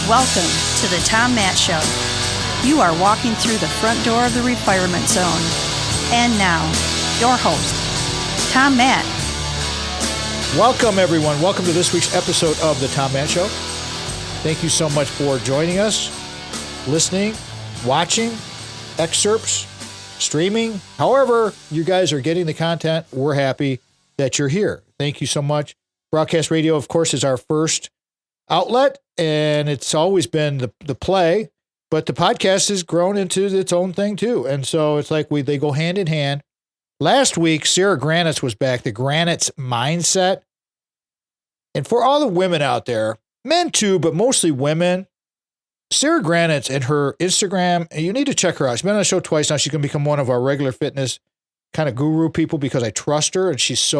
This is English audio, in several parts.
Welcome to the Tom Matt Show. You are walking through the front door of the retirement zone. And now, your host, Tom Matt. Welcome, everyone. Welcome to this week's episode of the Tom Matt Show. Thank you so much for joining us, listening, watching, excerpts, streaming. However you guys are getting the content, we're happy that you're here. Thank you so much. Broadcast radio, of course, is our first outlet, and it's always been the play, but the podcast has grown into its own thing too. And so it's like they go hand in hand. Last week, Sarah Granitz was back, the Granitz Mindset. And for all the women out there, men too, but mostly women, Sarah Granitz and her Instagram, and you need to check her out. She's been on the show twice now. She's going to become one of our regular fitness kind of guru people because I trust her, and she's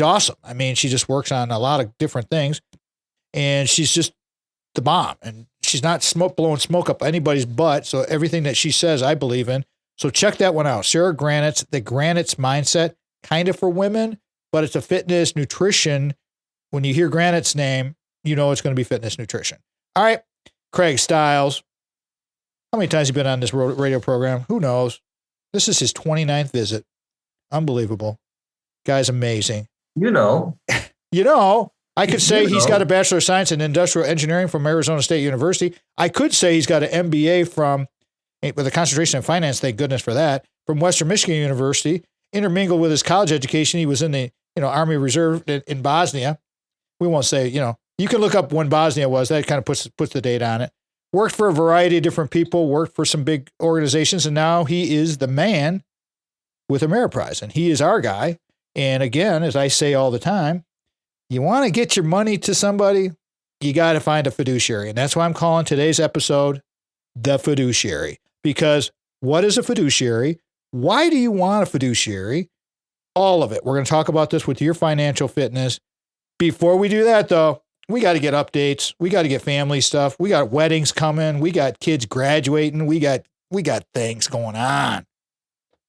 awesome. I mean, she just works on a lot of different things, and she's just the bomb. And she's not blowing smoke up anybody's butt. So everything that she says, I believe in. So check that one out. Sarah Granitz, the Granitz Mindset, kind of for women, but it's a fitness nutrition. When you hear Granitz's name, you know it's going to be fitness nutrition. All right, Craig Stiles. How many times have you been on this radio program? Who knows? This is his 29th visit. Unbelievable. Guy's amazing. You know, I could say he's got a Bachelor of Science in Industrial Engineering from Arizona State University. I could say he's got an MBA with a concentration in finance, thank goodness for that, from Western Michigan University. Intermingled with his college education, he was in the Army Reserve in Bosnia. We won't say, you can look up when Bosnia was. That kind of puts the date on it. Worked for a variety of different people, worked for some big organizations, and now he is the man with Ameriprise, and he is our guy. And again, as I say all the time, you want to get your money to somebody, you got to find a fiduciary. And that's why I'm calling today's episode The Fiduciary. Because what is a fiduciary? Why do you want a fiduciary? All of it. We're going to talk about this with your financial fitness. Before we do that, though, we got to get updates. We got to get family stuff. We got weddings coming. We got kids graduating. We got things going on.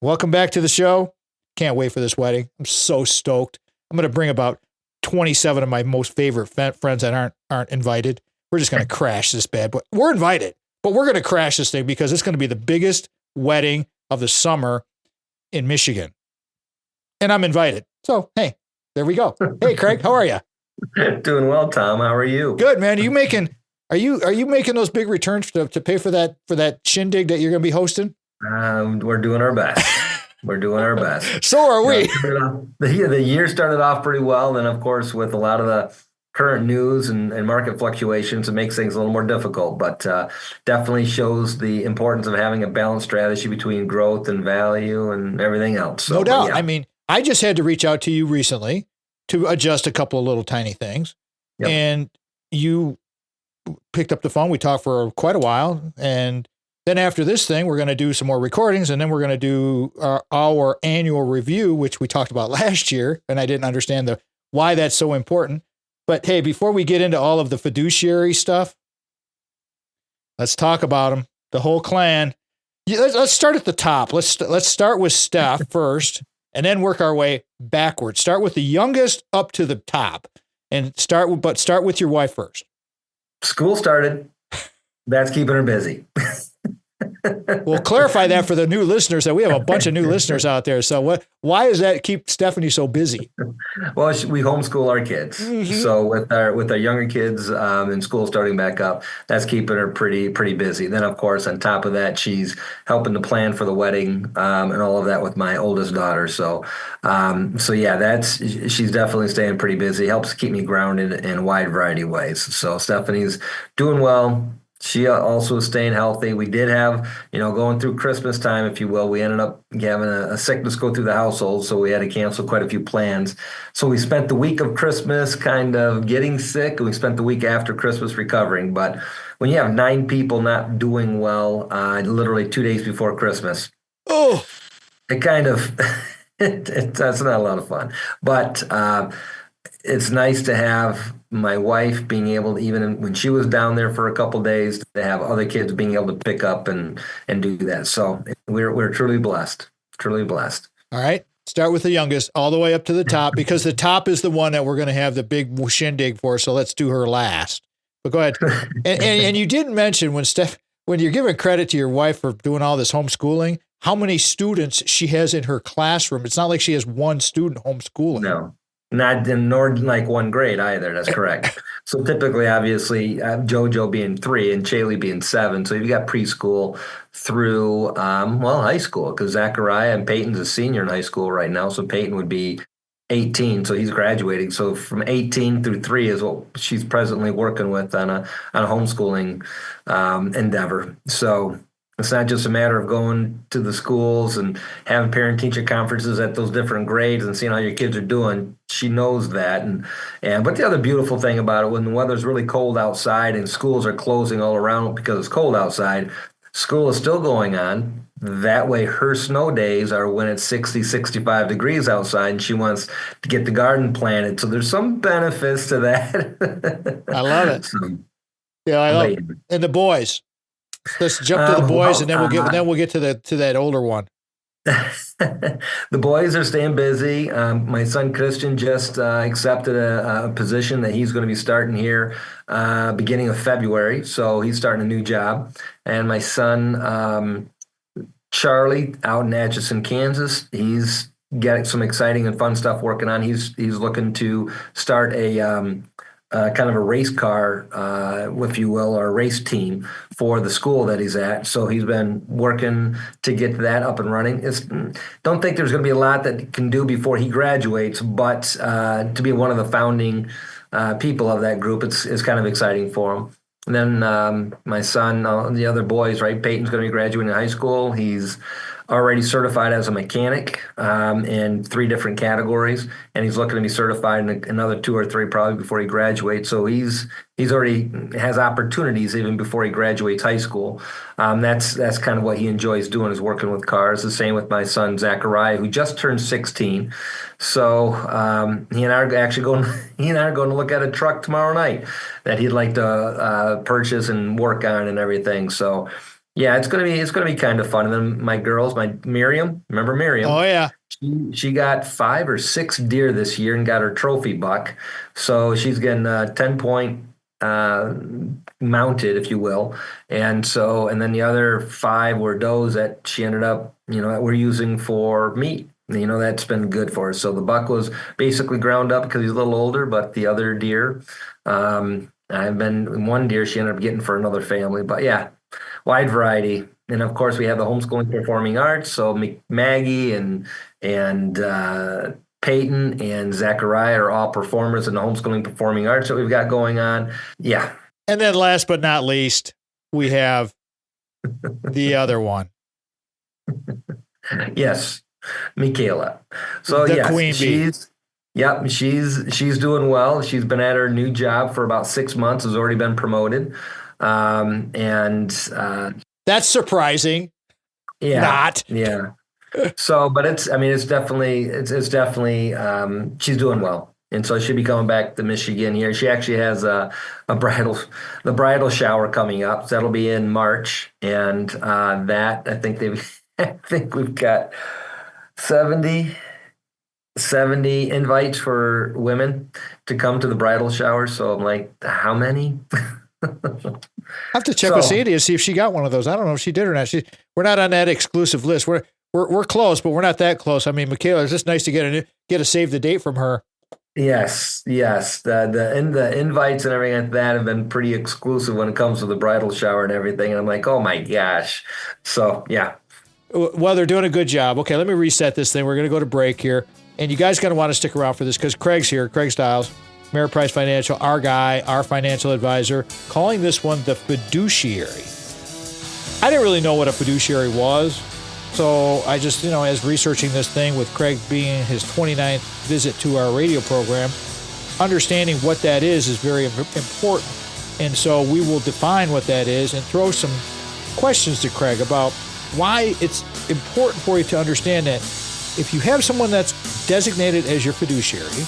Welcome back to the show. Can't wait for this wedding. I'm so stoked. I'm going to bring about 27 of my most favorite friends that aren't invited. We're just going to crash this bad, but we're invited. But we're going to crash this thing because it's going to be the biggest wedding of the summer in Michigan. And I'm invited. So, hey, there we go. Hey, Craig, how are you? Doing well, Tom. How are you? Good, man. Are you making those big returns to pay for that shindig that you're going to be hosting? We're doing our best. We're doing our best. So are we. The year started off pretty well. Then, of course, with a lot of the current news and market fluctuations, it makes things a little more difficult, but definitely shows the importance of having a balanced strategy between growth and value and everything else. So, no doubt. Yeah. I mean, I just had to reach out to you recently to adjust a couple of little tiny things. Yep. And you picked up the phone. We talked for quite a while. And then after this thing, we're going to do some more recordings, and then we're going to do our annual review, which we talked about last year. And I didn't understand why that's so important. But hey, before we get into all of the fiduciary stuff, let's talk about them. The whole clan. Let's start at the top. Let's start with Steph first, and then work our way backwards. Start with the youngest up to the top, and start with your wife first. School started. That's keeping her busy. We'll clarify that for the new listeners, that we have a bunch of new listeners out there. So why does that keep Stephanie so busy? Well, we homeschool our kids. Mm-hmm. So with our younger kids in school starting back up, that's keeping her pretty busy. Then, of course, on top of that, she's helping to plan for the wedding and all of that with my oldest daughter. So yeah, she's definitely staying pretty busy. Helps keep me grounded in a wide variety of ways. So Stephanie's doing well. She also is staying healthy. We did have, going through Christmas time, if you will, we ended up having a sickness go through the household, so we had to cancel quite a few plans. So we spent the week of Christmas kind of getting sick, and we spent the week after Christmas recovering. But when you have 9 people not doing well, literally 2 days before Christmas, it kind of, that's not a lot of fun. But it's nice to have my wife being able to, even when she was down there for a couple of days, to have other kids being able to pick up and do that. So we're truly blessed. Truly blessed. All right. Start with the youngest all the way up to the top, because the top is the one that we're going to have the big shindig for. So let's do her last. But go ahead. And you didn't mention when you're giving credit to your wife for doing all this homeschooling, how many students she has in her classroom. It's not like she has one student homeschooling. No, nor like one grade either. That's correct. So typically, obviously, JoJo being 3 and Chaley being 7. So you've got preschool through, high school, because Zachariah and Peyton's a senior in high school right now. So Peyton would be 18, so he's graduating. So from 18 through 3 is what she's presently working with on a homeschooling endeavor. So it's not just a matter of going to the schools and having parent-teacher conferences at those different grades and seeing how your kids are doing. She knows that. But the other beautiful thing about it, when the weather's really cold outside and schools are closing all around because it's cold outside, school is still going on. That way her snow days are when it's 60, 65 degrees outside and she wants to get the garden planted. So there's some benefits to that. I love it. Yeah, I love it. And the boys. Let's jump to the boys, and then we'll get to that older one. The boys are staying busy. My son Christian just accepted a position that he's going to be starting here beginning of February. So he's starting a new job. And my son Charlie out in Atchison, Kansas, he's got some exciting and fun stuff working on. He's looking to start a kind of a race car, if you will, or a race team for the school that he's at. So he's been working to get that up and running. Don't think there's going to be a lot that he can do before he graduates, but to be one of the founding people of that group, it's kind of exciting for him. And then my son, the other boys, right? Peyton's going to be graduating high school. He's already certified as a mechanic in 3 different categories, and he's looking to be certified in another 2 or 3 probably before he graduates. So he's already has opportunities even before he graduates high school. That's kind of what he enjoys doing, is working with cars. The same with my son Zachariah, who just turned 16. So he and I are going to look at a truck tomorrow night that he'd like to purchase and work on and everything. So. Yeah, it's gonna be kind of fun. And then my girls, Miriam, remember Miriam? Oh yeah, she got 5 or 6 deer this year and got her trophy buck. So she's getting 10-point mounted, if you will. And then the other 5 were does that she ended up, that we're using for meat. That's been good for us. So the buck was basically ground up because he's a little older, but the other deer, one deer she ended up getting for another family. But yeah. Wide variety. And of course we have the homeschooling performing arts. So Maggie and Peyton and Zachariah are all performers in the homeschooling performing arts that we've got going on. Yeah. And then last but not least, we have the other one. Yes. Michaela. So the yes, queen bee. She's doing well. She's been at her new job for about 6 months, has already been promoted. That's surprising. Yeah. Not. Yeah. So, but it's definitely, she's doing well. And so she'll be coming back to Michigan here. She actually has the bridal shower coming up. So that'll be in March. And, I think we've got 70 invites for women to come to the bridal shower. So I'm like, how many? I have to check with Sandy to see if she got one of those. I don't know if she did or not. We're not on that exclusive list. We're close, but we're not that close. I mean, Michaela, it's just nice to get a save the date from her. Yes. The invites and everything like that have been pretty exclusive when it comes to the bridal shower and everything. And I'm like, oh my gosh. So yeah. Well, they're doing a good job. Okay, let me reset this thing. We're going to go to break here, and you guys going to want to stick around for this because Craig's here. Craig Stiles. Ameriprise Financial, our guy, our financial advisor, calling this one the Fiduciary. I didn't really know what a fiduciary was, so I just, as researching this thing with Craig being his 29th visit to our radio program, understanding what that is very important. And so we will define what that is and throw some questions to Craig about why it's important for you to understand that if you have someone that's designated as your fiduciary,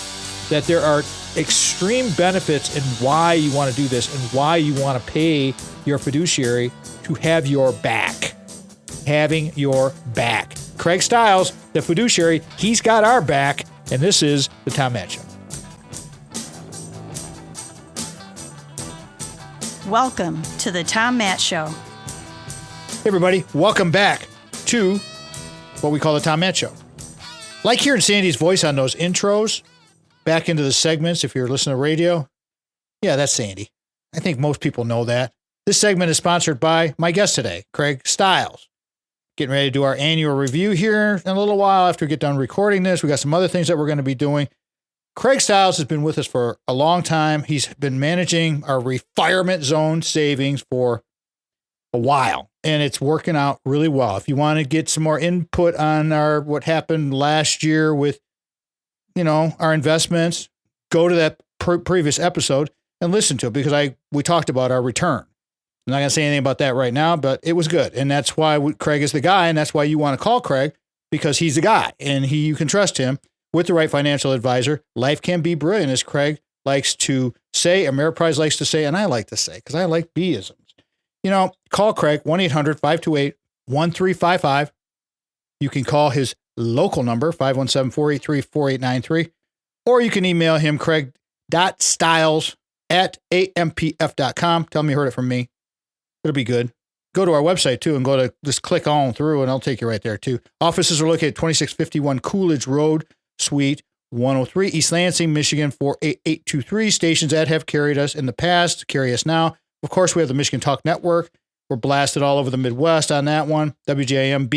that there are extreme benefits in why you want to do this and why you want to pay your fiduciary to have your back. Having your back. Craig Stiles, the fiduciary, he's got our back, and this is the Tom Matt Show. Welcome to the Tom Matt Show. Hey everybody, welcome back to what we call the Tom Matt Show. Like hearing Sandy's voice on those intros, back into the segments if you're listening to radio. Yeah, that's Sandy. I think most people know that. This segment is sponsored by my guest today, Craig Stiles. Getting ready to do our annual review here in a little while after we get done recording this. We got some other things that we're going to be doing. Craig Stiles has been with us for a long time. He's been managing our retirement zone savings for a while, and it's working out really well. If you want to get some more input on what happened last year with, our investments, go to that previous episode and listen to it because we talked about our return. I'm not going to say anything about that right now, but it was good. And that's why Craig is the guy. And that's why you want to call Craig, because he's the guy and you can trust him with the right financial advisor. Life can be brilliant, as Craig likes to say, Ameriprise likes to say, and I like to say, because I like B-isms. Call Craig, 1-800-528-1355. You can call his local number, 517-483-4893, or you can email him, craig.stiles@ampf.com. Tell him you heard it from me. It'll be good. Go to our website, too, and just click on through, and I'll take you right there, too. Offices are located at 2651 Coolidge Road, Suite 103, East Lansing, Michigan, 48823. Stations that have carried us in the past, carry us now. Of course, we have the Michigan Talk Network. We're blasted all over the Midwest on that one. WJM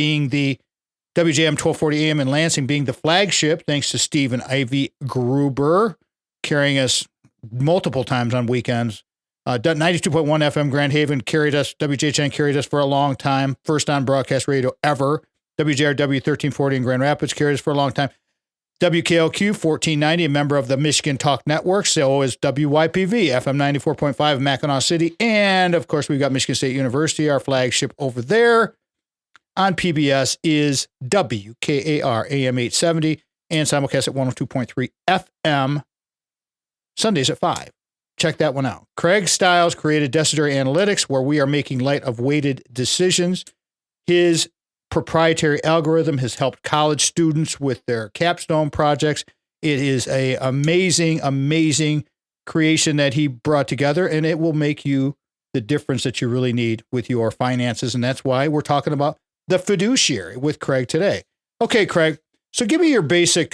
1240 AM in Lansing being the flagship, thanks to Steve and Ivy Gruber, carrying us multiple times on weekends. 92.1 FM Grand Haven carried us. WJHN carried us for a long time. First on broadcast radio ever. WJRW 1340 in Grand Rapids carried us for a long time. WKLQ 1490, a member of the Michigan Talk Network. So is WYPV, FM 94.5 in Mackinac City. And, of course, we've got Michigan State University, our flagship over there. On PBS is WKAR AM 870 and simulcast at 102.3 FM, Sundays at 5. Check that one out. Craig Stiles created Deciduary Analytics, where we are making light of weighted decisions. His proprietary algorithm has helped college students with their capstone projects. It is an amazing, amazing creation that he brought together, and it will make you the difference that you really need with your finances. And that's why we're talking about the Fiduciary with Craig today. Okay, Craig. So give me your basic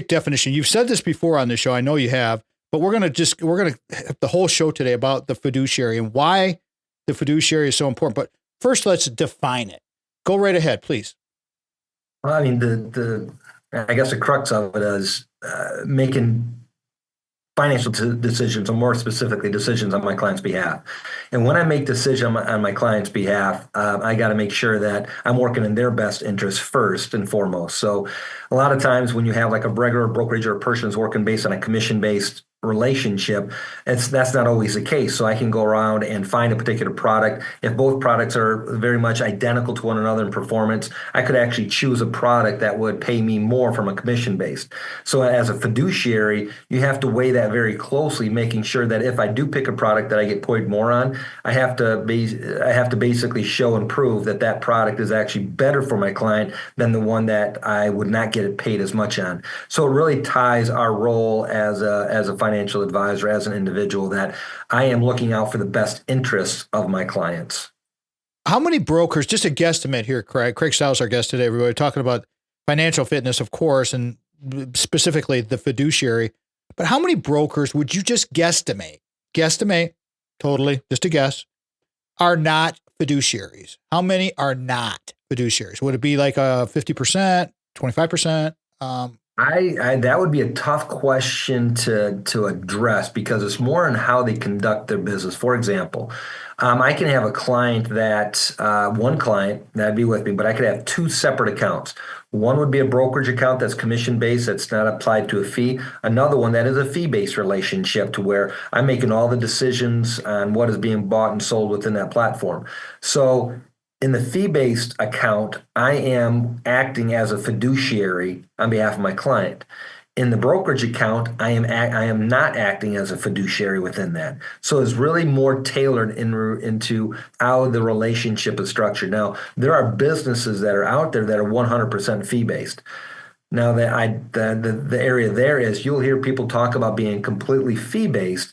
definition. You've said this before on the show. I know you have, but we're going to have the whole show today about the fiduciary and why the fiduciary is so important. But first, let's define it. Go right ahead, please. Well, I mean, I guess the crux of it is making financial decisions, or more specifically, decisions on my client's behalf. And when I make decisions on my client's behalf, I got to make sure that I'm working in their best interest first and foremost. So a lot of times when you have like a regular brokerage or a person who's working based on a commission-based relationship, that's not always the case. So I can go around and find a particular product. If both products are very much identical to one another in performance, I could actually choose a product that would pay me more from a commission based. So as a fiduciary, you have to weigh that very closely, making sure that if I do pick a product that I get paid more on, I have to basically show and prove that that product is actually better for my client than the one that I would not get paid as much on. So it really ties our role as a financial advisor, as an individual, that I am looking out for the best interests of my clients. How many brokers, just a guesstimate here, Craig Stiles, our guest today, everybody, talking about financial fitness, of course, and specifically the fiduciary, but how many brokers would you just guesstimate, totally, just a guess, are not fiduciaries? How many are not fiduciaries? Would it be like a 50%, 25%? That would be a tough question to address, because it's more on how they conduct their business. For example, I can have a client one client that'd be with me, but I could have two separate accounts. One would be a brokerage account that's commission-based, that's not applied to a fee. Another one that is a fee-based relationship, to where I'm making all the decisions on what is being bought and sold within that platform. So in the fee-based account, I am acting as a fiduciary on behalf of my client. In the brokerage account, I am not acting as a fiduciary within that. So it's really more tailored into how the relationship is structured. Now, there are businesses that are out there that are 100% fee-based. Now, the area there is, you'll hear people talk about being completely fee-based,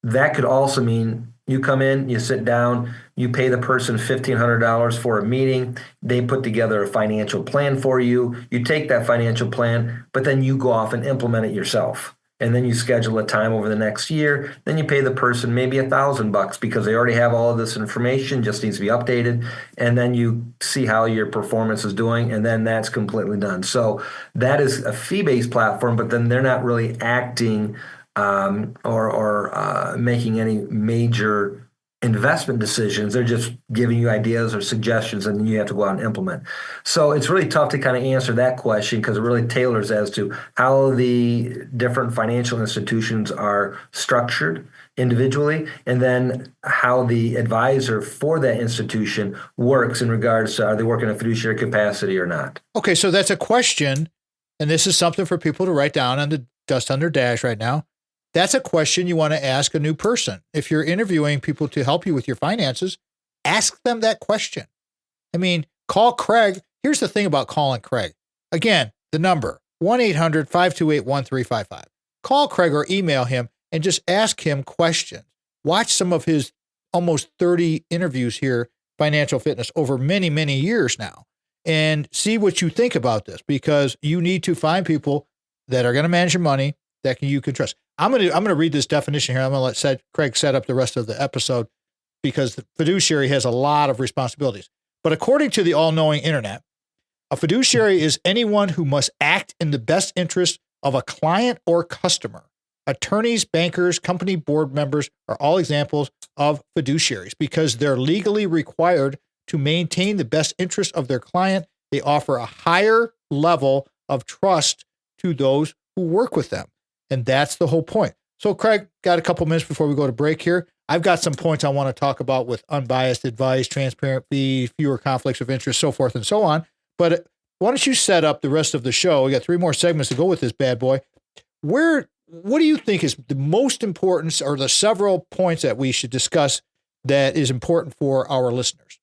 That could also mean you come in, you sit down, you pay the person $1,500 for a meeting. They put together a financial plan for you. You take that financial plan, but then you go off and implement it yourself. And then you schedule a time over the next year. Then you pay the person maybe $1,000 because they already have all of this information, just needs to be updated. And then you see how your performance is doing, and then that's completely done. So that is a fee-based platform, but then they're not really acting or making any major investment decisions. They're just giving you ideas or suggestions, and then you have to go out and implement. So it's really tough to kind of answer that question because it really tailors as to how the different financial institutions are structured individually, and then how the advisor for that institution works in regards to are they working in a fiduciary capacity or not. Okay, so that's a question, and this is something for people to write down on the dust on their dash right now. That's a question you want to ask a new person. If you're interviewing people to help you with your finances, ask them that question. I mean, call Craig. Here's the thing about calling Craig. Again, the number, 1-800-528-1355. Call Craig or email him and just ask him questions. Watch some of his almost 30 interviews here, Financial Fitness, over many, many years now, and see what you think about this, because you need to find people that are going to manage your money that you can trust. I'm going to read this definition here. I'm going to let Craig set up the rest of the episode because the fiduciary has a lot of responsibilities. But according to the all-knowing internet, a fiduciary is anyone who must act in the best interest of a client or customer. Attorneys, bankers, company board members are all examples of fiduciaries because they're legally required to maintain the best interest of their client. They offer a higher level of trust to those who work with them. And that's the whole point. So, Craig, got a couple minutes before we go to break here. I've got some points I want to talk about with unbiased advice, transparent fees, fewer conflicts of interest, so forth and so on. But why don't you set up the rest of the show? We got 3 more segments to go with this bad boy. What do you think is the most important, or the several points that we should discuss that is important for our listeners?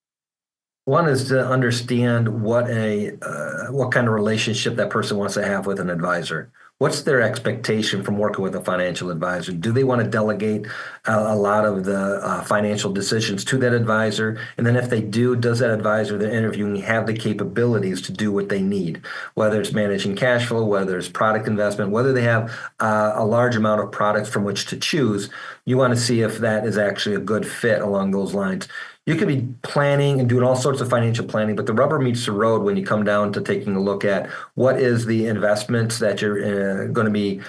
One is to understand what kind of relationship that person wants to have with an advisor. What's their expectation from working with a financial advisor? Do they want to delegate a lot of the financial decisions to that advisor? And then if they do, does that advisor they're interviewing have the capabilities to do what they need? Whether it's managing cash flow, whether it's product investment, whether they have a large amount of products from which to choose, you want to see if that is actually a good fit along those lines. You could be planning and doing all sorts of financial planning, but the rubber meets the road when you come down to taking a look at what is the investments that you're going to be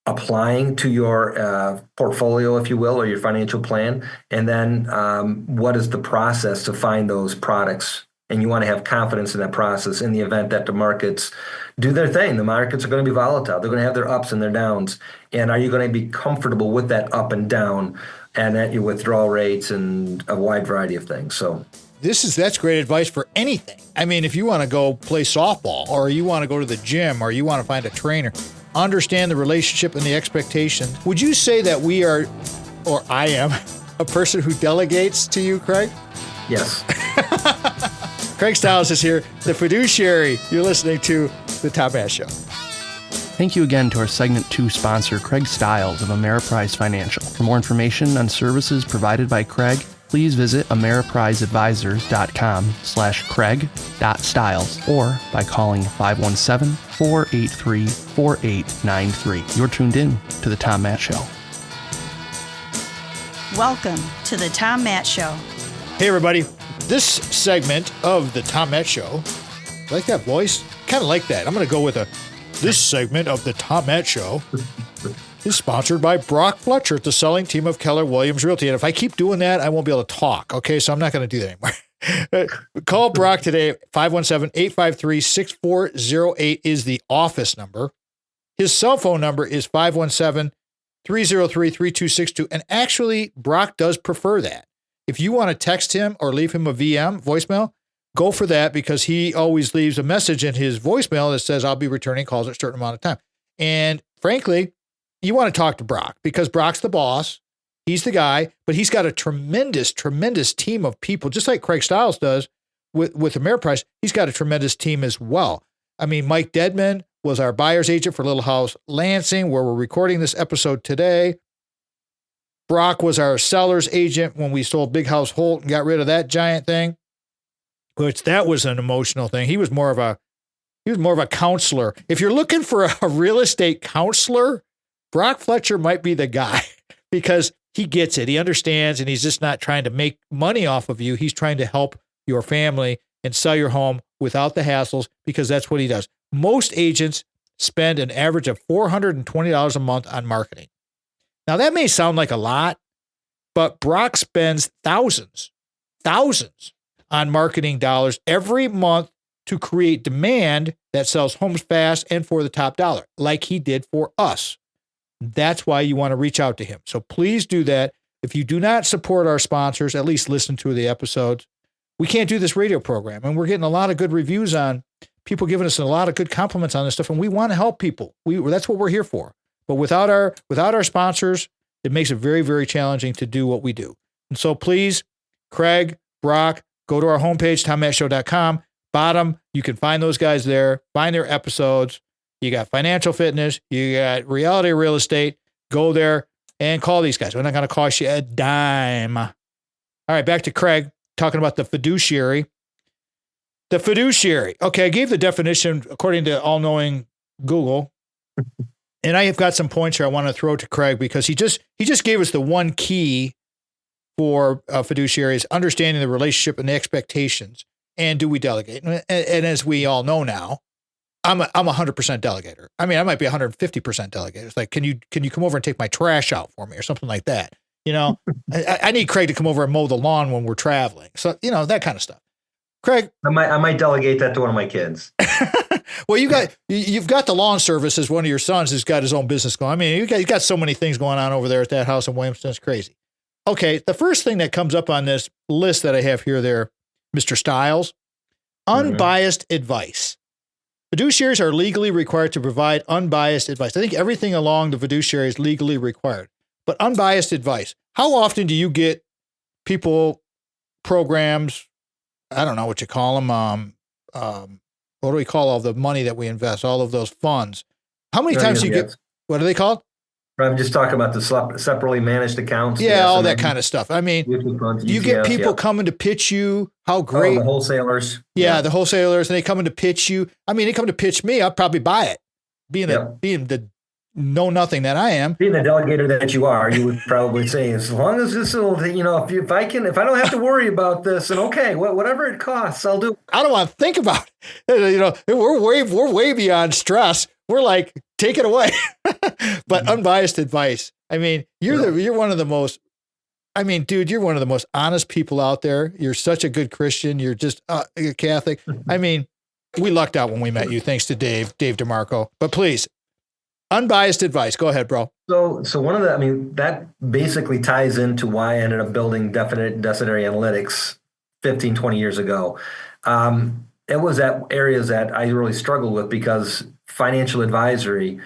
applying to your portfolio, if you will, or your financial plan. And then what is the process to find those products? And you want to have confidence in that process in the event that the markets do their thing. The markets are going to be volatile. They're going to have their ups and their downs. And are you going to be comfortable with that up and down and at your withdrawal rates and a wide variety of things? So that's great advice for anything. I mean, if you want to go play softball, or you want to go to the gym, or you want to find a trainer, understand the relationship and the expectations. Would you say that we are, or I am, a person who delegates to you, Craig? Yes. Craig Stiles is here, the fiduciary. You're listening to The Tom Ash Show. Thank you again to our Segment 2 sponsor, Craig Stiles of Ameriprise Financial. For more information on services provided by Craig, please visit ameripriseadvisors.com/craig.stiles or by calling 517-483-4893. You're tuned in to The Tom Matt Show. Welcome to The Tom Matt Show. Hey, everybody. This segment of The Tom Matt Show, like that voice? Kind of like that. I'm going to go with this segment of The Tom Matt Show is sponsored by Brock Fletcher at the selling team of Keller Williams Realty. And if I keep doing that, I won't be able to talk. Okay, so I'm not going to do that anymore. Call Brock today. 517-853-6408 is the office number. His cell phone number is 517-303-3262. And actually, Brock does prefer that. If you want to text him or leave him a voicemail, go for that, because he always leaves a message in his voicemail that says, I'll be returning calls at a certain amount of time. And frankly, you want to talk to Brock because Brock's the boss. He's the guy, but he's got a tremendous, tremendous team of people, just like Craig Stiles does with Ameriprise. He's got a tremendous team as well. I mean, Mike Dedman was our buyer's agent for Little House Lansing, where we're recording this episode today. Brock was our seller's agent when we sold Big House Holt and got rid of that giant thing, which that was an emotional thing. He was more of a counselor. If you're looking for a real estate counselor, Brock Fletcher might be the guy because he gets it. He understands, and he's just not trying to make money off of you. He's trying to help your family and sell your home without the hassles, because that's what he does. Most agents spend an average of $420 a month on marketing. Now, that may sound like a lot, but Brock spends thousands on marketing dollars every month to create demand that sells homes fast and for the top dollar, like he did for us. That's why you want to reach out to him. So please do that. If you do not support our sponsors, at least listen to the episodes. We can't do this radio program, and we're getting a lot of good reviews on people giving us a lot of good compliments on this stuff, and we want to help people. That's what we're here for. But without our sponsors, it makes it very, very challenging to do what we do. And so please, Craig, Brock, go to our homepage, TomMattShow.com. Bottom, you can find those guys there, find their episodes. You got financial fitness, you got reality real estate. Go there and call these guys. We're not going to cost you a dime. All right, back to Craig talking about the fiduciary. The fiduciary. Okay, I gave the definition according to all-knowing Google. And I have got some points here I want to throw to Craig, because he just gave us the one key for fiduciaries: understanding the relationship and the expectations. And do we delegate? And as we all know now, I'm a 100% delegator. I mean, I might be 150% delegator. It's like, can you come over and take my trash out for me or something like that? You know, I need Craig to come over and mow the lawn when we're traveling. So, you know, that kind of stuff. Craig, I might delegate that to one of my kids. Well, you've got the lawn service as one of your sons who's got his own business going. I mean, you got so many things going on over there at that house in Williamston. It's crazy. Okay, the first thing that comes up on this list that I have here, there, Mr. Stiles, unbiased advice. Fiduciaries are legally required to provide unbiased advice. I think everything along the fiduciary is legally required, but unbiased advice. How often do you get people, programs, I don't know what you call them, what do we call all the money that we invest, all of those funds? How many times do you get, what are they called? I'm just talking about the separately managed accounts. Yeah, all that kind of stuff. I mean, you get people coming to pitch you how great. The wholesalers. Yeah, the wholesalers, and they come in to pitch you. I mean, they come to pitch me, I'll probably buy it. Being the know nothing that I am. Being the delegator that you are, you would probably say, as long as this will, you know, if I don't have to worry about this, and okay, whatever it costs, I'll do. I don't want to think about it. You know, we're way beyond stress. We're like, take it away. But unbiased advice. I mean, you're one of the most, I mean, dude, you're one of the most honest people out there. You're such a good Christian. You're just you're Catholic. I mean, we lucked out when we met you, thanks to Dave DeMarco. But please, unbiased advice. Go ahead, bro. So one of the, I mean, that basically ties into why I ended up building Definitary Analytics 15, 20 years ago. It was at areas that I really struggled with, because financial advisory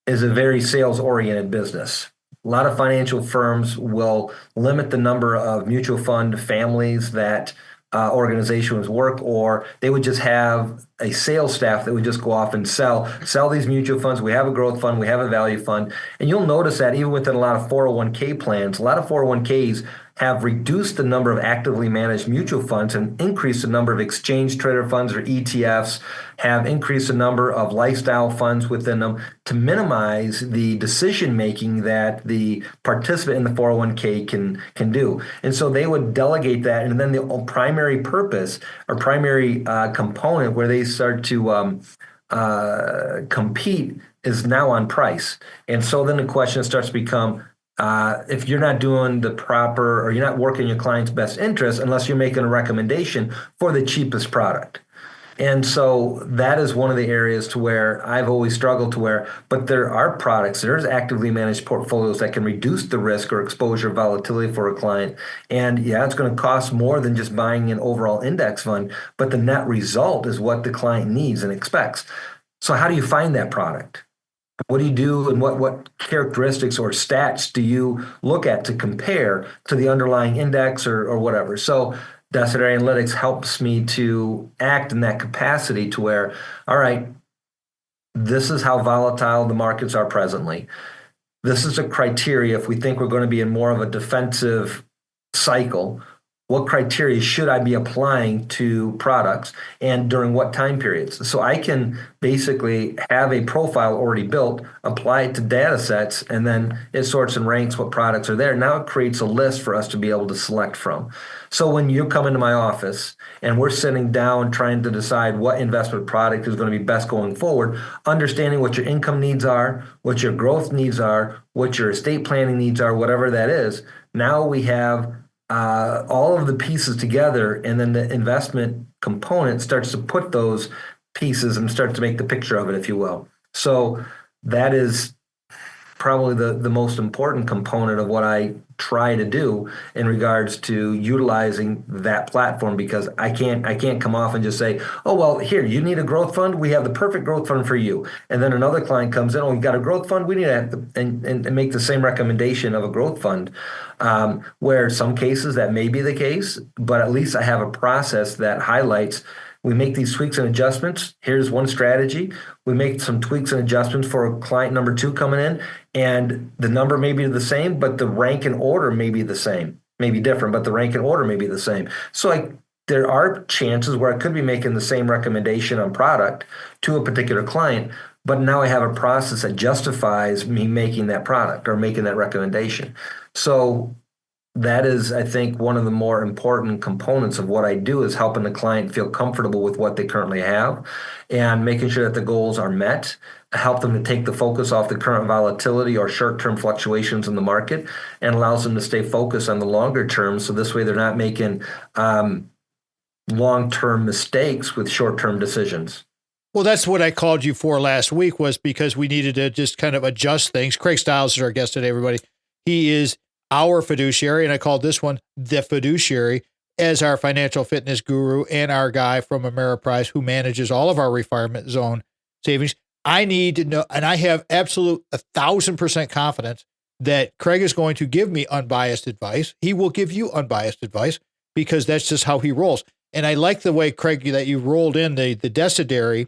is a very sales-oriented business. A lot of financial firms will limit the number of mutual fund families that organizations work, or they would just have a sales staff that would just go off and sell these mutual funds. We have a growth fund, we have a value fund. And you'll notice that even within a lot of 401k plans, a lot of 401ks have reduced the number of actively managed mutual funds and increased the number of exchange traded funds, or ETFs, have increased the number of lifestyle funds within them to minimize the decision making that the participant in the 401k can do. And so they would delegate that, and then the primary purpose or primary component where they start to compete is now on price. And so then the question starts to become, if you're not doing the proper, or you're not working your client's best interest unless you're making a recommendation for the cheapest product. And so that is one of the areas to where I've always struggled to where, but there are products, there's actively managed portfolios that can reduce the risk or exposure volatility for a client. And yeah, it's going to cost more than just buying an overall index fund, but the net result is what the client needs and expects. So how do you find that product? What do you do, and what characteristics or stats do you look at to compare to the underlying index or whatever? So Definary Analytics helps me to act in that capacity to where, all right, this is how volatile the markets are presently. this is a criteria if we think we're going to be in more of a defensive cycle. What criteria should I be applying to products and during what time periods? So I can basically have a profile already built, apply it to data sets, and then it sorts and ranks what products are there. Now it creates a list for us to be able to select from. So when you come into my office and we're sitting down trying to decide what investment product is going to be best going forward, understanding what your income needs are, what your growth needs are, what your estate planning needs are, whatever that is, now we have all of the pieces together, and then the investment component starts to put those pieces and starts to make the picture of it, if you will. So that is probably the most important component of what I try to do in regards to utilizing that platform, because I can't come off and just say, oh, well, here, you need a growth fund. We have the perfect growth fund for you. And then another client comes in, oh, we've got a growth fund. We need to have and make the same recommendation of a growth fund, where some cases that may be the case, but at least I have a process that highlights, we make these tweaks and adjustments. Here's one strategy. We make some tweaks and adjustments for client number 2 coming in, and the number may be the same, but the rank and order may be the same, maybe different, but the rank and order may be the same. So there are chances where I could be making the same recommendation on product to a particular client, but now I have a process that justifies me making that product or making that recommendation. So that is, I think, one of the more important components of what I do, is helping the client feel comfortable with what they currently have and making sure that the goals are met, help them to take the focus off the current volatility or short-term fluctuations in the market, and allows them to stay focused on the longer term. So this way they're not making long-term mistakes with short-term decisions. Well, that's what I called you for last week, was because we needed to just kind of adjust things. Craig Stiles is our guest today, everybody. He is our fiduciary, and I called this one the fiduciary, as our financial fitness guru and our guy from Ameriprise who manages all of our retirement zone savings. I need to know, and I have absolute 1,000% confidence that Craig is going to give me unbiased advice. He will give you unbiased advice, because that's just how he rolls. And I like the way, Craig, that you rolled in the Desideri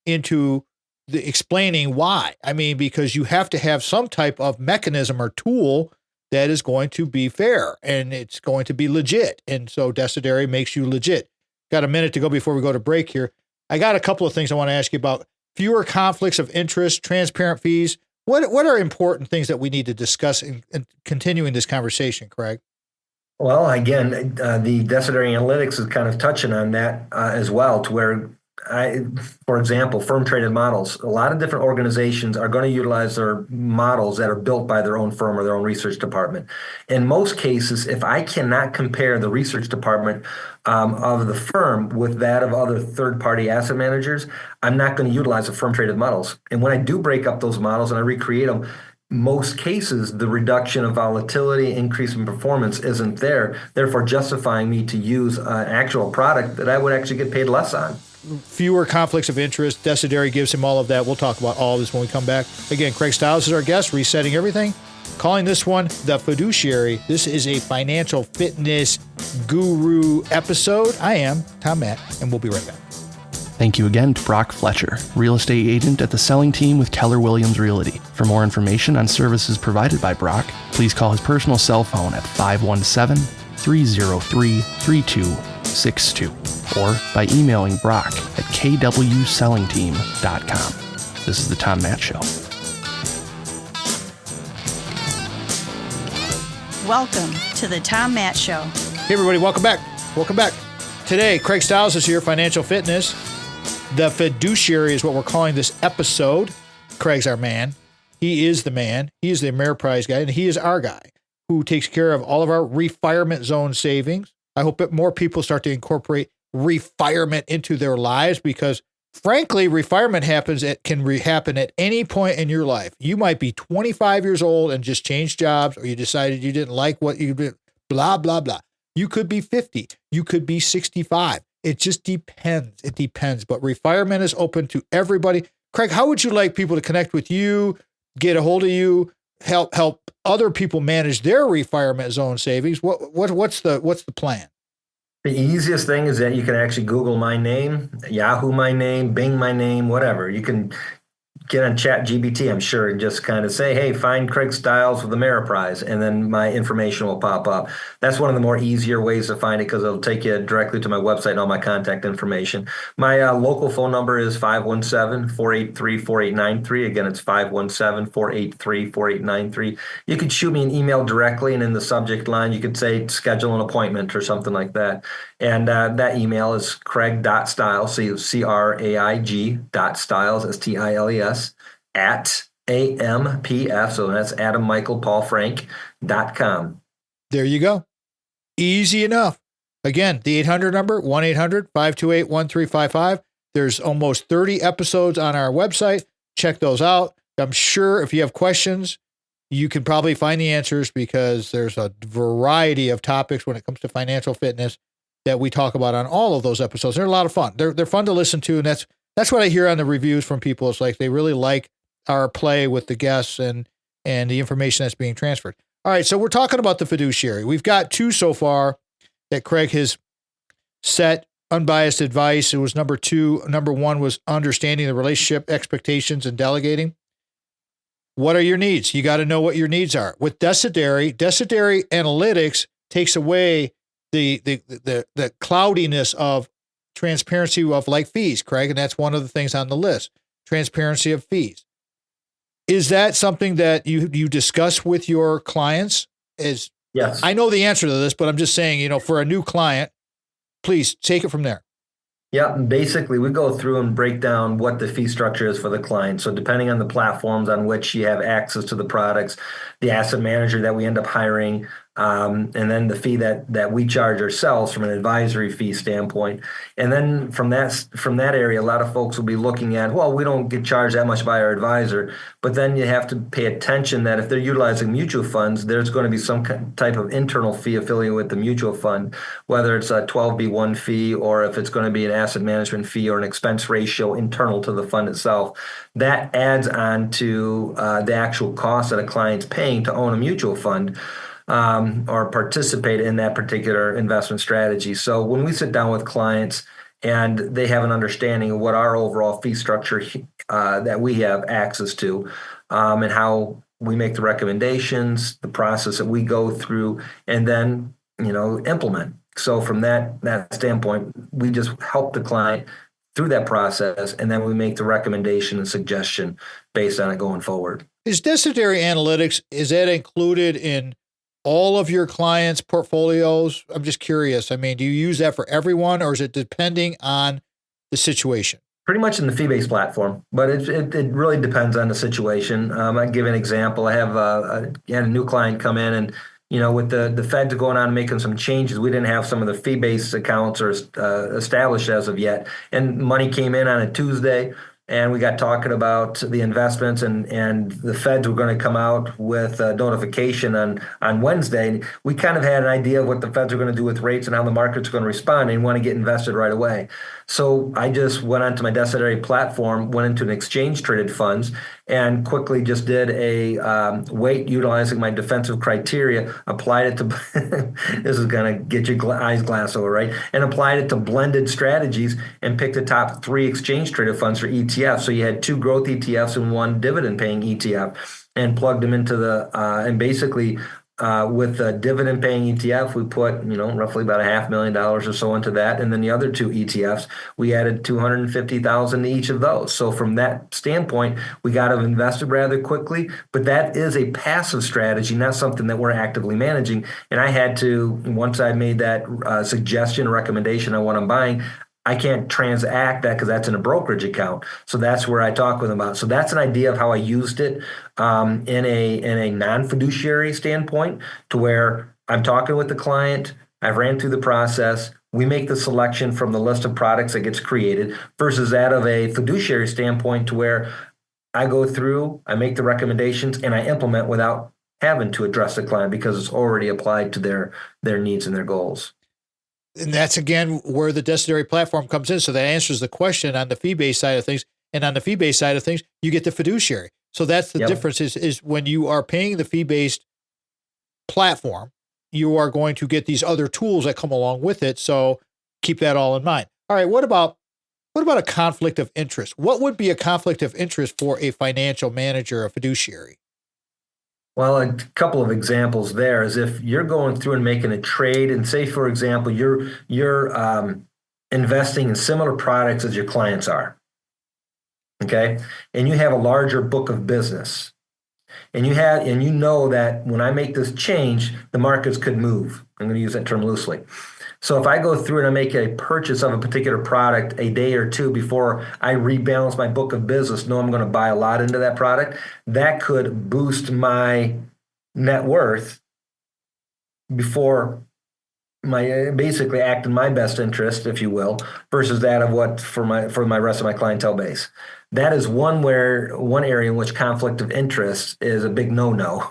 into the explaining why. I mean, because you have to have some type of mechanism or tool that is going to be fair and it's going to be legit. And so Desideri makes you legit. Got a minute to go before we go to break here. I got a couple of things I want to ask you about. Fewer conflicts of interest, transparent fees. What are important things that we need to discuss in continuing this conversation, Craig? Well, again, the Desideri Analytics is kind of touching on that as well, to where, for example, firm traded models. A lot of different organizations are going to utilize their models that are built by their own firm or their own research department. In most cases, if I cannot compare the research department of the firm with that of other third-party asset managers, I'm not going to utilize the firm traded models. And when I do break up those models and I recreate them, most cases, the reduction of volatility, increase in performance isn't there, therefore justifying me to use an actual product that I would actually get paid less on. Fewer conflicts of interest. Desideri gives him all of that. We'll talk about all of this when we come back. Again, Craig Stiles is our guest, resetting everything. Calling this one the Fiduciary. This is a financial fitness guru episode. I am Tom Matt, and we'll be right back. Thank you again to Brock Fletcher, real estate agent at the selling team with Keller Williams Realty. For more information on services provided by Brock, please call his personal cell phone at 517-303-3262 or by emailing Brock at kwsellingteam.com. This is the Tom Matt Show. Welcome to the Tom Matt Show. Hey, everybody. Welcome back. Welcome back. Today, Craig Stiles is here, Financial Fitness. The Fiduciary is what we're calling this episode. Craig's our man. He is the man. He is the Ameriprise guy, and he is our guy who takes care of all of our retirement zone savings. I hope that more people start to incorporate retirement into their lives, because frankly, retirement can happen at any point in your life. You might be 25 years old and just changed jobs, or you decided you didn't like what you did, blah, blah, blah. You could be 50. You could be 65. It just depends. It depends. But retirement is open to everybody. Craig, how would you like people to connect with you, get a hold of you, help other people manage their retirement zone savings? What's the plan? The easiest thing is that you can actually Google my name, Yahoo my name, Bing my name, whatever. You can get on Chat GBT, I'm sure, and just kind of say, hey, find Craig Stiles with Ameriprise, and then my information will pop up. That's one of the more easier ways to find it because it'll take you directly to my website and all my contact information. My local phone number is 517-483-4893. Again, it's 517-483-4893. You could shoot me an email directly, and in the subject line, you could say schedule an appointment or something like that. And that email is craig.stiles, so CRAIG.stiles, STILES, at AMPF, so that's Adam Michael Paul Frank.com. There you go. Easy enough. Again, the 800 number, 1-800-528-1355. There's almost 30 episodes on our website. Check those out. I'm sure if you have questions, you can probably find the answers because there's a variety of topics when it comes to financial fitness that we talk about on all of those episodes. They're a lot of fun. They're fun to listen to, and that's what I hear on the reviews from people. It's like they really like our play with the guests and the information that's being transferred. All right, so we're talking about the fiduciary. We've got 2 so far that Craig has set unbiased advice. It was number 2. Number 1 was understanding the relationship, expectations, and delegating. What are your needs? You got to know what your needs are. With Decidary analytics takes away the cloudiness of transparency of like fees, Craig, and that's one of the things on the list, transparency of fees. Is that something that you discuss with your clients? Yes. I know the answer to this, but I'm just saying, for a new client, please take it from there. Yeah, basically we go through and break down what the fee structure is for the client. So depending on the platforms on which you have access to the products, the asset manager that we end up hiring, and then the fee that we charge ourselves from an advisory fee standpoint. And then from that area, a lot of folks will be looking at, well, we don't get charged that much by our advisor, but then you have to pay attention that if they're utilizing mutual funds, there's going to be some type of internal fee affiliated with the mutual fund, whether it's a 12B1 fee or if it's going to be an asset management fee or an expense ratio internal to the fund itself. That adds on to the actual cost that a client's paying to own a mutual fund. Or participate in that particular investment strategy. So when we sit down with clients and they have an understanding of what our overall fee structure that we have access to, and how we make the recommendations, the process that we go through, and then implement. So from that standpoint, we just help the client through that process, and then we make the recommendation and suggestion based on it going forward. Is Decidary Analytics, is that included in all of your clients' portfolios? I'm just curious. I mean, do you use that for everyone, or is it depending on the situation? Pretty much in the fee-based platform, but it really depends on the situation. I'll give an example. I had a new client come in, and with the Fed going on making some changes, we didn't have some of the fee-based accounts or established as of yet, and money came in on a Tuesday. And we got talking about the investments, and the Feds were going to come out with a notification on Wednesday. We kind of had an idea of what the Feds are going to do with rates and how the market's going to respond, and want to get invested right away. So I just went onto my Decidary platform, went into an exchange traded funds, and quickly just did a weight utilizing my defensive criteria, applied it to, this is going to get your eyes glass over, right? And applied it to blended strategies and picked the top 3 exchange traded funds for ETFs. So you had 2 growth ETFs and 1 dividend paying ETF, and plugged them into and basically, with a dividend paying ETF, we put, roughly about $500,000 or so into that. And then the other 2 ETFs, we added $250,000 to each of those. So from that standpoint, we got them invested rather quickly, but that is a passive strategy, not something that we're actively managing. And I had to, once I made that suggestion or recommendation on what I'm buying, I can't transact that because that's in a brokerage account. So that's where I talk with them about. So that's an idea of how I used it in a non-fiduciary standpoint, to where I'm talking with the client, I've ran through the process, we make the selection from the list of products that gets created, versus that of a fiduciary standpoint, to where I go through, I make the recommendations, and I implement without having to address the client because it's already applied to their needs and their goals. And that's, again, where the Decidary platform comes in. So that answers the question on the fee-based side of things. And on the fee-based side of things, you get the fiduciary. So that's the difference is when you are paying the fee-based platform, you are going to get these other tools that come along with it. So keep that all in mind. All right, what about What about a conflict of interest? What would be a conflict of interest for a financial manager, a fiduciary? Well, a couple of examples there is if you're going through and making a trade, and say, for example, you're investing in similar products as your clients are, okay, and you have a larger book of business, and you know that when I make this change, the markets could move. I'm going to use that term loosely. So if I go through and I make a purchase of a particular product a day or two before I rebalance my book of business, know I'm going to buy a lot into that product, that could boost my net worth before my basically act in my best interest, if you will, versus that of what for my rest of my clientele base. That is one area in which conflict of interest is a big no-no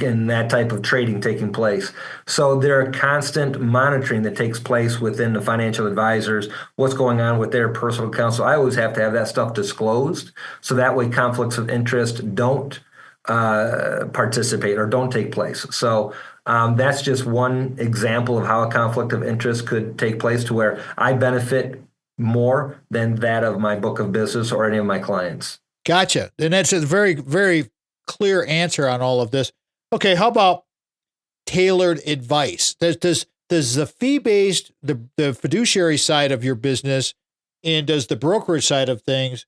in that type of trading taking place. So there are constant monitoring that takes place within the financial advisors, what's going on with their personal accounts. So I always have to have that stuff disclosed, so that way conflicts of interest don't participate or don't take place. So that's just one example of how a conflict of interest could take place, to where I benefit more than that of my book of business or any of my clients. Gotcha. And that's a very, very clear answer on all of this. Okay, how about tailored advice? Does the fee-based, the fiduciary side of your business, and does the brokerage side of things,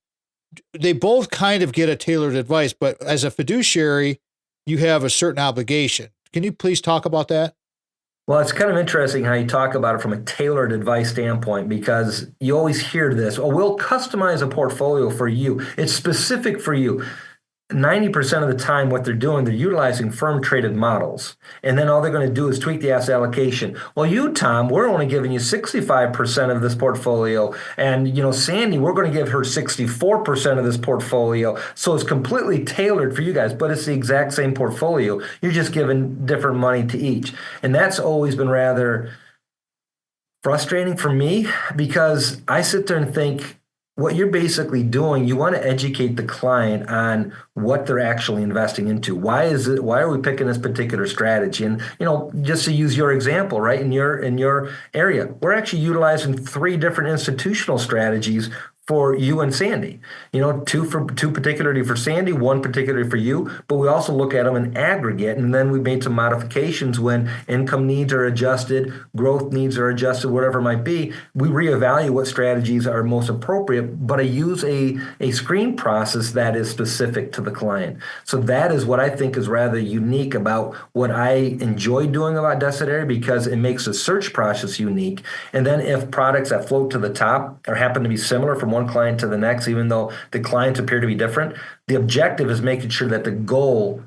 they both kind of get a tailored advice, but as a fiduciary, you have a certain obligation. Can you please talk about that? Well, it's kind of interesting how you talk about it from a tailored advice standpoint, because you always hear this, oh, we'll customize a portfolio for you. It's specific for you. 90% of the time, what they're doing, they're utilizing firm-traded models. And then all they're going to do is tweak the asset allocation. Well, you, Tom, we're only giving you 65% of this portfolio. And, Sandy, we're going to give her 64% of this portfolio. So it's completely tailored for you guys, but it's the exact same portfolio. You're just giving different money to each. And that's always been rather frustrating for me, because I sit there and think, what you're basically doing, you want to educate the client on what they're actually investing into. Why are we picking this particular strategy? And, just to use your example, right, in your area, we're actually utilizing 3 different institutional strategies for you and Sandy. 2 particularly for Sandy, 1 particularly for you, but we also look at them in aggregate, and then we made some modifications when income needs are adjusted, growth needs are adjusted, whatever it might be. We reevaluate what strategies are most appropriate, but I use a screen process that is specific to the client. So that is what I think is rather unique about what I enjoy doing about Fiduciary, because it makes the search process unique. And then if products that float to the top or happen to be similar from one client to the next, even though the clients appear to be different, the objective is making sure that the goal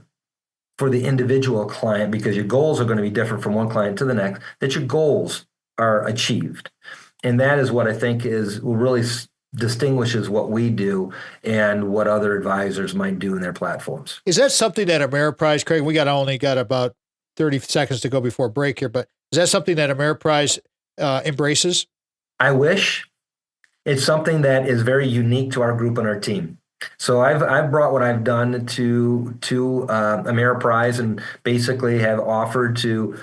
for the individual client, because your goals are going to be different from one client to the next, that your goals are achieved. And that is what I think really distinguishes what we do and what other advisors might do in their platforms. Is that something that Ameriprise, Craig, we only got about 30 seconds to go before break here, but is that something that Ameriprise embraces? I wish. It's something that is very unique to our group and our team. So I've brought what I've done to Ameriprise, and basically have offered to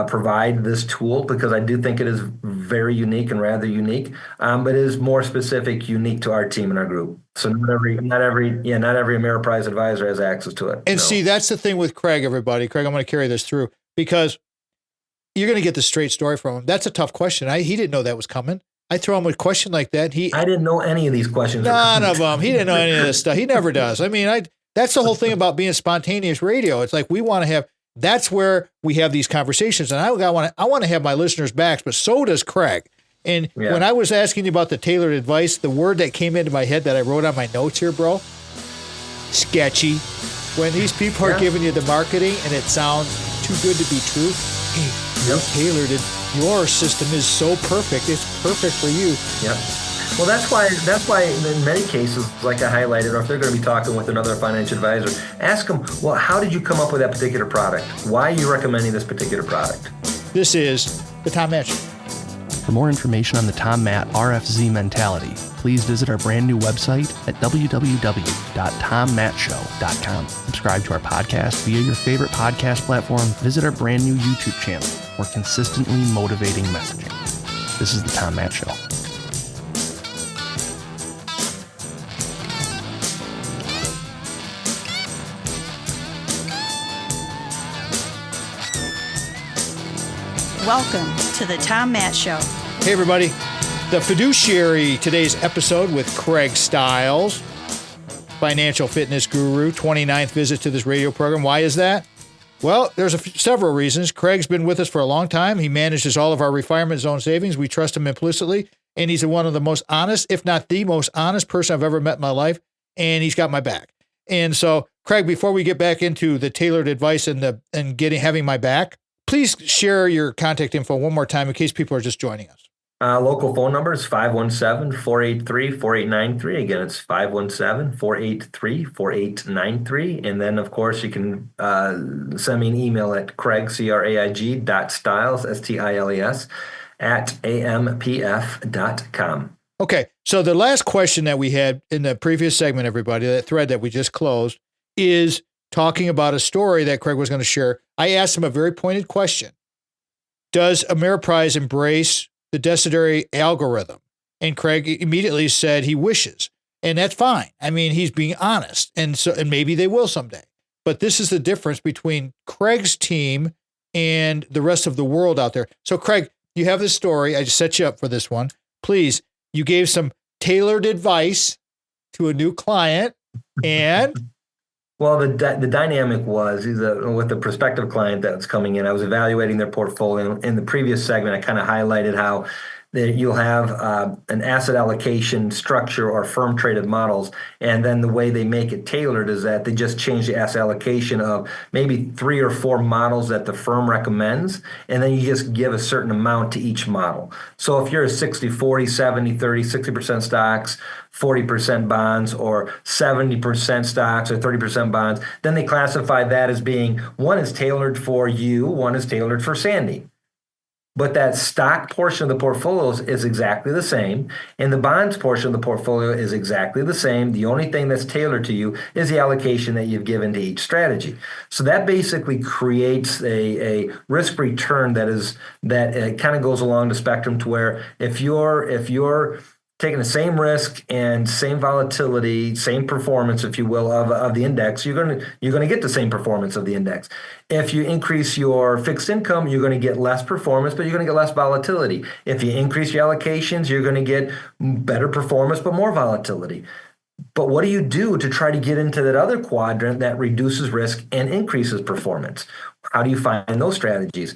provide this tool, because I do think it is very unique and rather unique, but it is more specific, unique to our team and our group. So not every Ameriprise advisor has access to it. And see, that's the thing with Craig, everybody. Craig, I'm going to carry this through, because you're going to get the straight story from him. That's a tough question. He didn't know that was coming. I throw him a question like that. I didn't know any of these questions. None of them. He didn't know any of this stuff. He never does. I mean, that's the whole thing about being spontaneous radio. It's like we want to have. That's where we have these conversations, and I want to have my listeners' backs, but so does Craig. And when I was asking you about the tailored advice, the word that came into my head that I wrote on my notes here, bro, sketchy. When these people are giving you the marketing and it sounds too good to be true, hey, you're tailored it. Your system is so perfect. It's perfect for you. Yep. Well, that's why in many cases, like I highlighted, or if they're going to be talking with another financial advisor, ask them, well, how did you come up with that particular product? Why are you recommending this particular product? This is the Tom Matt Show. For more information on the Tom Matt RFZ mentality, please visit our brand new website at www.tommattshow.com. Subscribe to our podcast via your favorite podcast platform. Visit our brand new YouTube channel for consistently motivating messaging. This is the Tom Matt Show. Welcome to the Tom Matt Show. Hey, everybody. The Fiduciary, today's episode with Craig Stiles, financial fitness guru, 29th visit to this radio program. Why is that? Well, there's several reasons. Craig's been with us for a long time. He manages all of our retirement zone savings. We trust him implicitly, and he's one of the most honest, if not the most honest person I've ever met in my life, and he's got my back. And so, Craig, before we get back into the tailored advice and having my back, please share your contact info one more time in case people are just joining us. Local phone number is 517-483-4893. Again, it's 517-483-4893. And then, of course, you can send me an email at Craig, Craig.Stiles, Stiles, @ampf.com. Okay, so the last question that we had in the previous segment, everybody, that thread that we just closed, is talking about a story that Craig was going to share. I asked him a very pointed question. Does Ameriprise embrace the Fiduciary algorithm? And Craig immediately said he wishes, and that's fine. I mean, he's being honest, and maybe they will someday. But this is the difference between Craig's team and the rest of the world out there. So, Craig, you have this story. I just set you up for this one. Please, you gave some tailored advice to a new client, and well, the dynamic was with the prospective client that's coming in. I was evaluating their portfolio. In the previous segment, I kind of highlighted how you'll have an asset allocation structure or firm traded models, and then the way they make it tailored is that they just change the asset allocation of maybe 3 or 4 models that the firm recommends, and then you just give a certain amount to each model. So if you're a 60-40, 70-30, 60% stocks, 40% bonds, or 70% stocks or 30% bonds, then they classify that as being one is tailored for you, one is tailored for Sandy. But that stock portion of the portfolios is exactly the same, and the bonds portion of the portfolio is exactly the same. The only thing that's tailored to you is the allocation that you've given to each strategy. So that basically creates a risk return that kind of goes along the spectrum to where if you're taking the same risk and same volatility, same performance, if you will, of the index, you're going to get the same performance of the index. If you increase your fixed income, you're going to get less performance, but you're going to get less volatility. If you increase your allocations, you're going to get better performance, but more volatility. But what do you do to try to get into that other quadrant that reduces risk and increases performance? How do you find those strategies?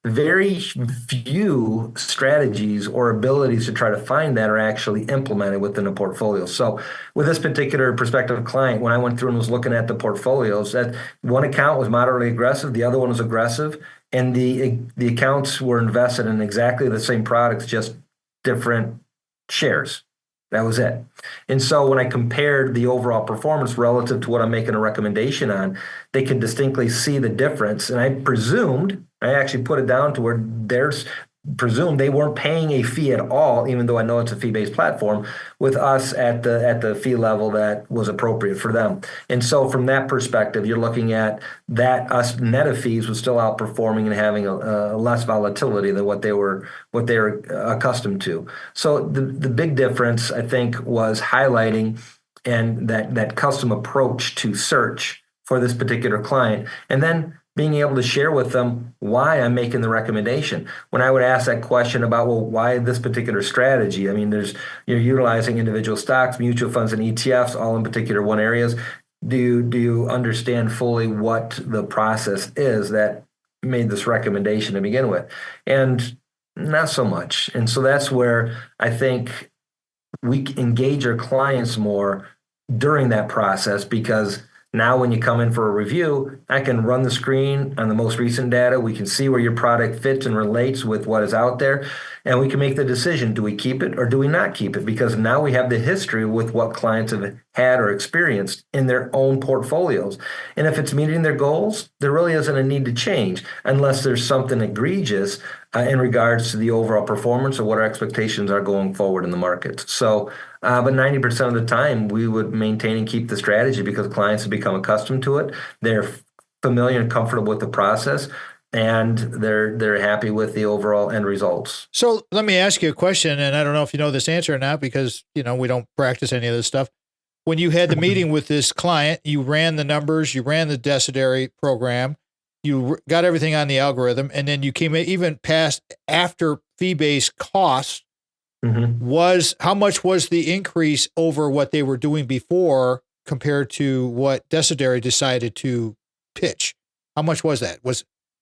Very few strategies or abilities to try to find that are actually implemented within a portfolio. So with this particular prospective client, when I went through and was looking at the portfolios, that one account was moderately aggressive, the other one was aggressive, and the accounts were invested in exactly the same products, just different shares. That was it. And so when I compared the overall performance relative to what I'm making a recommendation on, they could distinctly see the difference. And I actually put it down to where there's presumed they weren't paying a fee at all, even though I know it's a fee-based platform, with us at the fee level that was appropriate for them. And so from that perspective, you're looking at that us net of fees was still outperforming and having a less volatility than what they were accustomed to. So the big difference, I think, was highlighting and that custom approach to search for this particular client, and then being able to share with them why I'm making the recommendation. When I would ask that question about, well, why this particular strategy? I mean, you're utilizing individual stocks, mutual funds, and ETFs, all in particular one areas. Do you understand fully what the process is that made this recommendation to begin with? And not so much. And so that's where I think we engage our clients more during that process, because now when you come in for a review, I can run the screen on the most recent data. We can see where your product fits and relates with what is out there. And we can make the decision, do we keep it or do we not keep it? Because now we have the history with what clients have had or experienced in their own portfolios. And if it's meeting their goals, there really isn't a need to change unless there's something egregious in regards to the overall performance or what our expectations are going forward in the market. So, but 90% of the time, we would maintain and keep the strategy because clients have become accustomed to it. They're familiar and comfortable with the process, and they're happy with the overall end results. So let me ask you a question, and I don't know if you know this answer or not, because we don't practice any of this stuff. When you had the meeting with this client, you ran the numbers, you ran the Fiduciary program. you got everything on the algorithm, and then you came even past after fee-based costs. Was how much was the increase over what they were doing before compared to what Desideri decided to pitch? How much was that?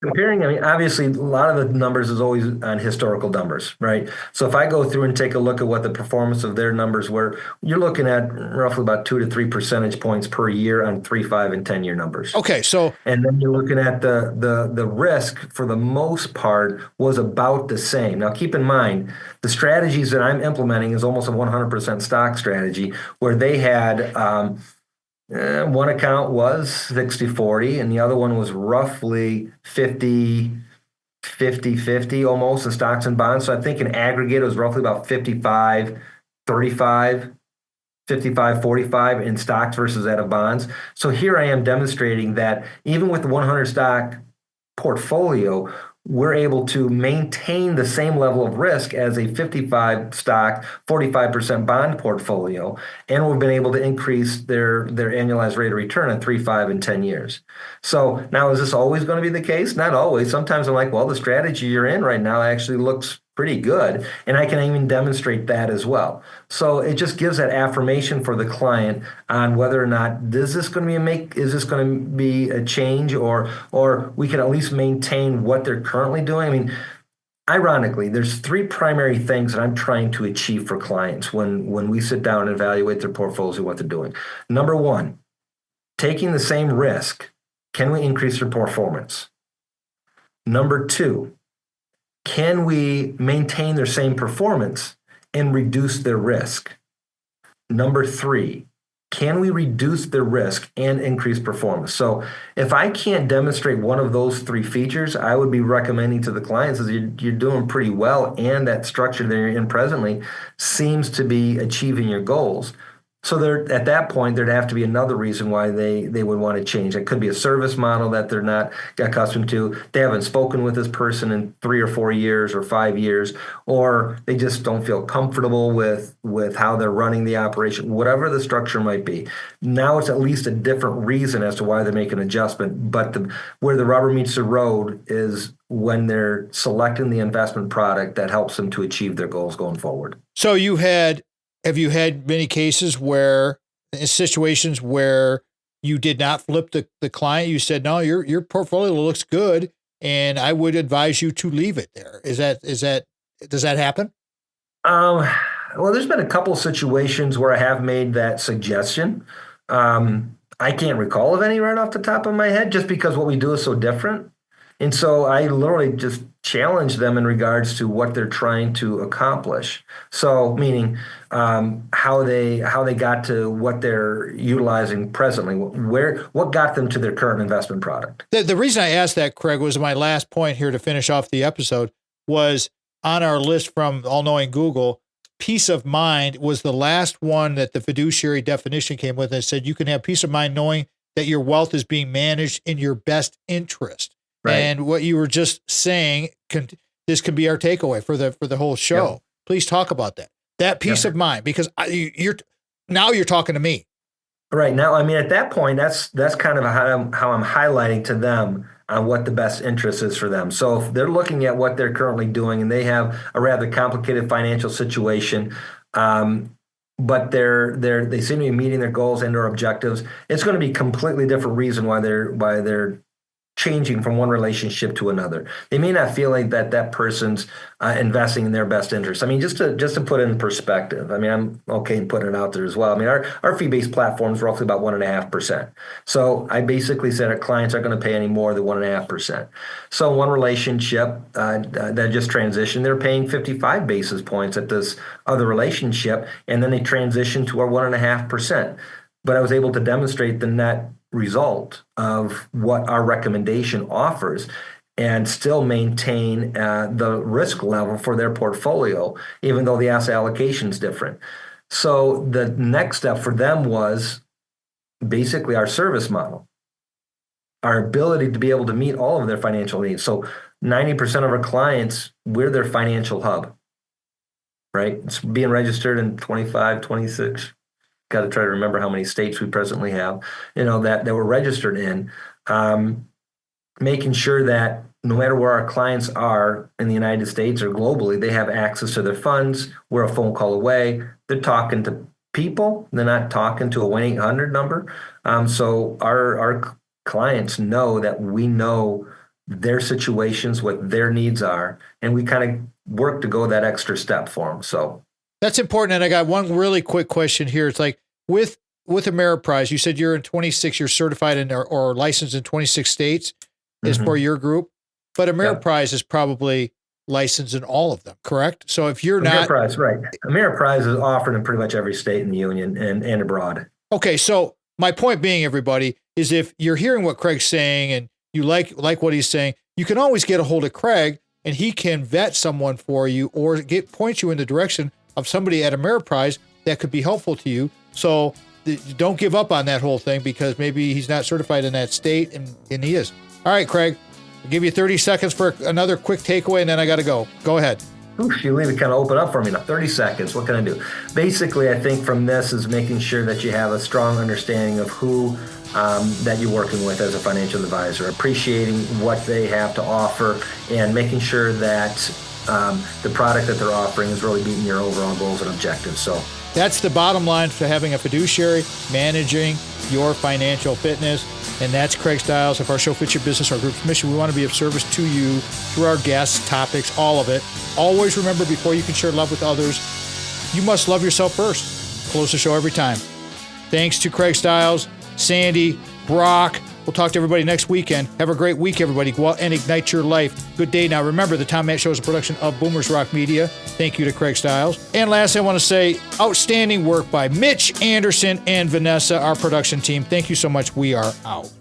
Comparing, I mean, obviously, a lot of the numbers is always on historical numbers, right? So if I go through and take a look at what the performance of their numbers were, you're looking at roughly about 2 to 3 percentage points per year on 3, 5, and 10-year numbers. Okay, so and then you're looking at the risk for the most part was about the same. Now, keep in mind the strategies that I'm implementing is almost a 100% stock strategy where they had. One account was 60-40 and the other one was roughly 50-50 almost in stocks and bonds. So I think in aggregate, it was roughly about 55-35, 55-45 in stocks versus that of bonds. So here I am demonstrating that even with the 100 stock portfolio, we're able to maintain the same level of risk as a 55 stock, 45% bond portfolio. And we've been able to increase their annualized rate of return in 3, 5, and 10 years. So now, is this always going to be the case? Not always. Sometimes I'm like, well, the strategy you're in right now actually looks pretty good. And I can even demonstrate that as well. So it just gives that affirmation for the client on whether or not is this going to be a change or we can at least maintain what they're currently doing. I mean, ironically, there's 3 primary things that I'm trying to achieve for clients when we sit down and evaluate their portfolios and what they're doing. Number 1, taking the same risk, can we increase their performance? Number 2, can we maintain their same performance and reduce their risk? Number 3, can we reduce their risk and increase performance? So if I can't demonstrate one of those 3 features, I would be recommending to the clients is you're doing pretty well and that structure that you're in presently seems to be achieving your goals. So at that point, there'd have to be another reason why they would want to change. It could be a service model that they're not accustomed to. They haven't spoken with this person in 3 or 4 years or 5 years, or they just don't feel comfortable with how they're running the operation, whatever the structure might be. Now it's at least a different reason as to why they make an adjustment. But where the rubber meets the road is when they're selecting the investment product that helps them to achieve their goals going forward. So have you had many cases where, in situations where you did not flip the client, you said, no, your portfolio looks good and I would advise you to leave it there. Does that happen? Well, there's been a couple of situations where I have made that suggestion. I can't recall of any right off the top of my head just because what we do is so different. And so I literally just challenge them in regards to what they're trying to accomplish. So meaning how they got to what they're utilizing presently, what got them to their current investment product. The reason I asked that, Craig, was my last point here to finish off the episode was on our list from All Knowing Google. Peace of mind was the last one that the fiduciary definition came with and said you can have peace of mind knowing that your wealth is being managed in your best interest. Right. And what you were just saying, this can be our takeaway for the whole show. Yep. Please talk about that peace of mind, because you're talking to me. Right now, I mean, at that point, that's kind of how I'm highlighting to them on what the best interest is for them. So if they're looking at what they're currently doing and they have a rather complicated financial situation, but they seem to be meeting their goals and their objectives, it's going to be a completely different reason why they're changing from one relationship to another. They may not feel like that person's investing in their best interest. I mean, just to put it in perspective, I mean, I'm okay in putting it out there as well. I mean, our fee-based platform is roughly about 1.5%. So I basically said our clients aren't going to pay any more than 1.5%. So one relationship that just transitioned, they're paying 55 basis points at this other relationship, and then they transitioned to our 1.5%. But I was able to demonstrate the net result of what our recommendation offers and still maintain the risk level for their portfolio, even though the asset allocation is different. So the next step for them was basically our service model, our ability to be able to meet all of their financial needs. So 90% of our clients, we're their financial hub, right? It's being registered in 25, 26. Got to try to remember how many states we presently have, that we're registered in. making sure that no matter where our clients are in the United States or globally, they have access to their funds. We're a phone call away. They're talking to people. They're not talking to a 1-800 number. So our clients know that we know their situations, what their needs are, and we kind of work to go that extra step for them. So that's important. And I got one really quick question here. It's like with Ameriprise, you said you're in 26, you're certified in or licensed in 26 states is for your group, but Ameriprise is probably licensed in all of them, correct? So if you're Ameriprise, right. Ameriprise is offered in pretty much every state in the union and abroad. Okay. So my point being, everybody, is if you're hearing what Craig's saying and you like what he's saying, you can always get a hold of Craig and he can vet someone for you or point you in the direction of somebody at Ameriprise that could be helpful to you. So don't give up on that whole thing because maybe he's not certified in that state and he is. All right, Craig, I'll give you 30 seconds for another quick takeaway and then I got to go. Go ahead. Oof, you leave it kind of open up for me now. 30 seconds. What can I do? Basically, I think from this is making sure that you have a strong understanding of who that you're working with as a financial advisor, appreciating what they have to offer and making sure that the product that they're offering is really meeting your overall goals and objectives. So that's the bottom line for having a fiduciary, managing your financial fitness. And that's Craig Stiles. If our show fits your business or group's mission, we want to be of service to you through our guests, topics, all of it. Always remember, before you can share love with others, you must love yourself first. Close the show every time. Thanks to Craig Stiles, Sandy, Brock. We'll talk to everybody next weekend. Have a great week, everybody. Go out and ignite your life. Good day. Now, remember, the Tom Matt Show is a production of Boomers Rock Media. Thank you to Craig Stiles. And last, I want to say outstanding work by Mitch Anderson and Vanessa, our production team. Thank you so much. We are out.